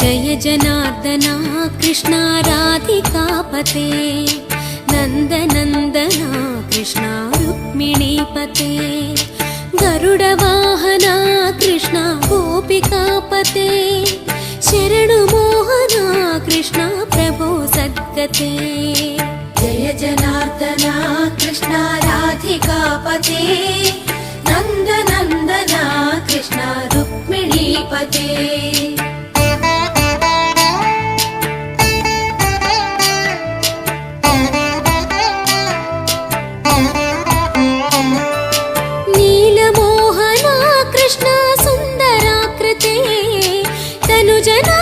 जय जनार्दना कृष्णा राधिकापते नन्दनन्दना कृष्णा रुक्मिणीपते गरुडवाहना कृष्णा गोपिकापते शरणुमोहना कृष्णा प्रभो सद्गते जय जनार्दना कृष्णा राधिकापते नन्दनन्दना कृष्णा रुक्मिणीपते नीलमोहना कृष्णा सुन्दराकृते तनुजना